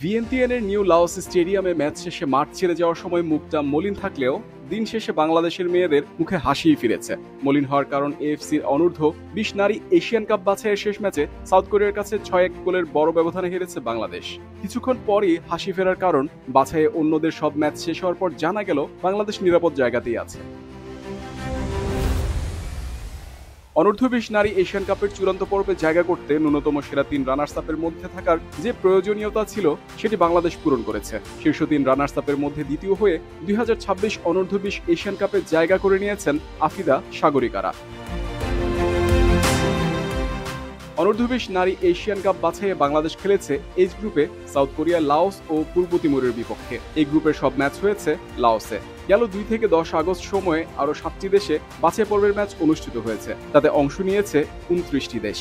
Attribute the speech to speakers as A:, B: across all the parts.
A: ভিয়েন্তিয়ানের new Laos স্টেডিয়ামে match শেষে মাঠ ছেড়ে যাওয়ার সময় মুখটা মলিন থাকলেও দিন শেষে বাংলাদেশের মেয়েদের মুখে হাসিই ফিরেছে। মলিন হওয়ার কারণ এএফসির অনূর্ধ্ব-20 নারী এশিয়ান কাপ বাছাইয়ের শেষ ম্যাচে সাউথ কোরিয়ার কাছে 6-1 গোলের বড় ব্যবধানে হেরেছে বাংলাদেশ। কিছুক্ষণ পরই হাসি ফেরার কারণ, বাছাইয়ে অন্যদের সব ম্যাচ শেষ হওয়ার পর জানা গেল বাংলাদেশ নিরাপদ জায়গাতেই আছে। অনূর্ধ্ব-20 নারী এশিয়ান কাপের চূড়ান্ত পর্বে জায়গা করতে ন্যূনতম সেরা 3 রানার্স আপের মধ্যে থাকার যে প্রয়োজনীয়তা ছিল সেটি বাংলাদেশ পূরণ করেছে। শীর্ষ 3 রানার্স আপের মধ্যে দ্বিতীয় হয়ে 2026 অনূর্ধ্ব-20 এশিয়ান কাপে জায়গা করে নিয়েছেন আফিদা সাগরিকারা। অনূর্ধ্ব-20 নারী এশিয়ান কাপ বাছাইয়ে বাংলাদেশ খেলেছে এইচ গ্রুপে সাউথ কোরিয়া, লাওস ও পূর্ব তিমুরের বিপক্ষে। এই গ্রুপের সব ম্যাচ হয়েছে লাওসে। গেল 2 থেকে 10 আগস্ট সময়ে আরও 7টি দেশে বাছাই পর্বের ম্যাচ অনুষ্ঠিত হয়েছে, তাতে অংশ নিয়েছে 29টি দেশ।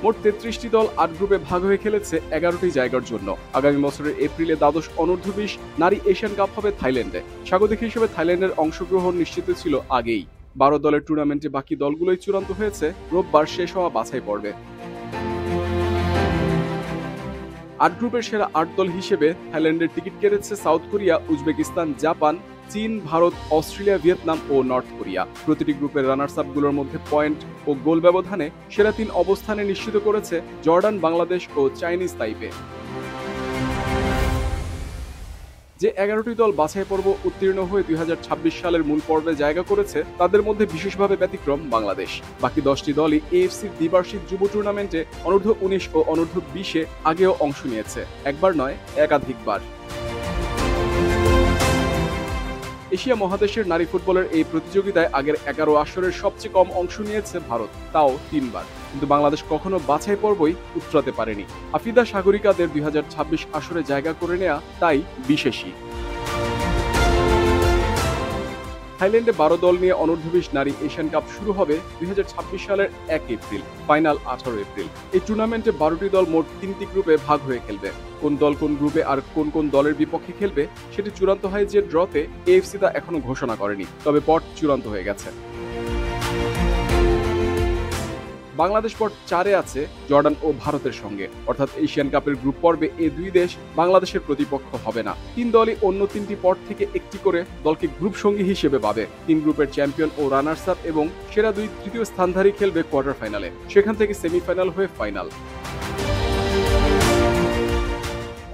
A: মোট 33টি দল 8 গ্রুপে ভাগ হয়ে খেলেছে 11টি জায়গার জন্য। আগামী বছরের এপ্রিলে দ্বাদশ অনূর্ধ্ব-20 নারী এশিয়ান কাপ হবে থাইল্যান্ডে। স্বাগতিক হিসেবে থাইল্যান্ডের অংশগ্রহণ নিশ্চিত ছিল আগেই। 12 দলের টুর্নামেন্টে বাকি দলগুলোই চূড়ান্ত হয়েছে রোববার শেষ হওয়া বাছাই পর্বে। 8 গ্রুপের সেরা 8 দল হিসেবে থাইল্যান্ডের টিকিট কেটেছে সাউথ কোরিয়া, উজবেকিস্তান, জাপান, চীন, ভারত, অস্ট্রেলিয়া, ভিয়েতনাম ও নর্থ কোরিয়া। প্রতিটি গ্রুপের রানার্স আপগুলোর মধ্যে পয়েন্ট ও গোল ব্যবধানে সেরা 3 অবস্থানে নিশ্চিত করেছে জর্ডান, বাংলাদেশ ও চাইনিজ তাইপে। যে 11টি দল বাছাই পর্ব উত্তীর্ণ হয়ে 2026 সালের মূল পর্বে জায়গা করেছে, তাদের মধ্যে বিশেষভাবে ব্যতিক্রম বাংলাদেশ। বাকি 10টি দলই এএফসির দ্বিবার্ষিক যুব টুর্নামেন্টে অনূর্ধ্ব-19 ও অনূর্ধ্ব-20-এ আগেও অংশ নিয়েছে, একবার নয় একাধিকবার। এশিয়া মহাদেশের নারী ফুটবলের এই প্রতিযোগিতায় আগের 11 আসরের সবচেয়ে কম অংশ নিয়েছে ভারত, তাও 3 বার। কিন্তু বাংলাদেশ কখনো বাছাই পর্বই উতরাতে পারেনি। আফিদা সাগরিকাদের 2026 আসরে জায়গা করে নেয়া তাই বিশেষই। থাইল্যান্ডে 12 দল নিয়ে অনূর্ধ্ব-20 নারী এশিয়ান কাপ শুরু হবে 2026 সালের 1 এপ্রিল, ফাইনাল 18 এপ্রিল। এই টুর্নামেন্টে 12টি দল মোট 3টি গ্রুপে ভাগ হয়ে খেলবে। কোন দল কোন গ্রুপে আর কোন কোন দলের বিপক্ষে খেলবে সেটি চূড়ান্ত হয় যে ড্রতে এএফসি তা এখনো ঘোষণা করেনি, তবে পট চূড়ান্ত হয়ে গেছে। বাংলাদেশ পট 4-এ আছে জর্ডান ও ভারতের সঙ্গে, অর্থাৎ এশিয়ান কাপের গ্রুপ পর্বে এই 2 দেশ বাংলাদেশের প্রতিপক্ষ হবে না। 3 দলই অন্য 3টি পট থেকে একটি করে দলকে গ্রুপ সঙ্গী হিসেবে পাবে। 3 গ্রুপের চ্যাম্পিয়ন ও রানার্স আপ এবং সেরা 2 তৃতীয় স্থানধারী খেলবে কোয়ার্টার ফাইনালে, সেখান থেকে সেমিফাইনাল হয়ে ফাইনাল।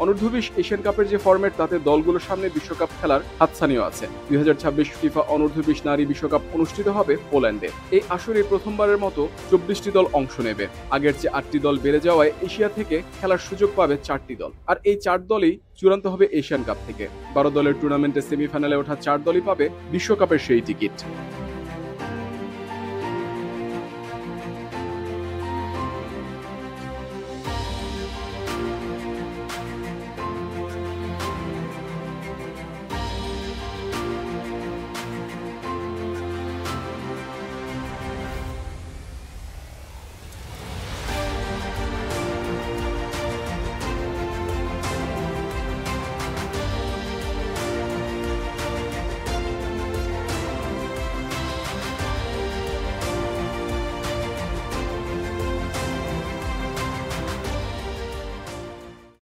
A: অনূর্ধ্ব-20 এশিয়ান কাপের যে ফরম্যাট, তাতে দলগুলোর সামনে বিশ্বকাপ খেলার হাতছানিও আছে। 2026 ফিফা অনূর্ধ্ব-20 নারী বিশ্বকাপ অনুষ্ঠিত হবে পোল্যান্ডে। এই আসরে প্রথমবারের মতো 24টি দল অংশ নেবে। আগের চেয়ে 8টি দল বেড়ে যাওয়ায় এশিয়া থেকে খেলার সুযোগ পাবে 4টি দল, আর এই 4 দলই চূড়ান্ত হবে এশিয়ান কাপ থেকে। 12 দলের টুর্নামেন্টে সেমিফাইনালে ওঠা 4 দলই পাবে বিশ্বকাপের সেই টিকিট।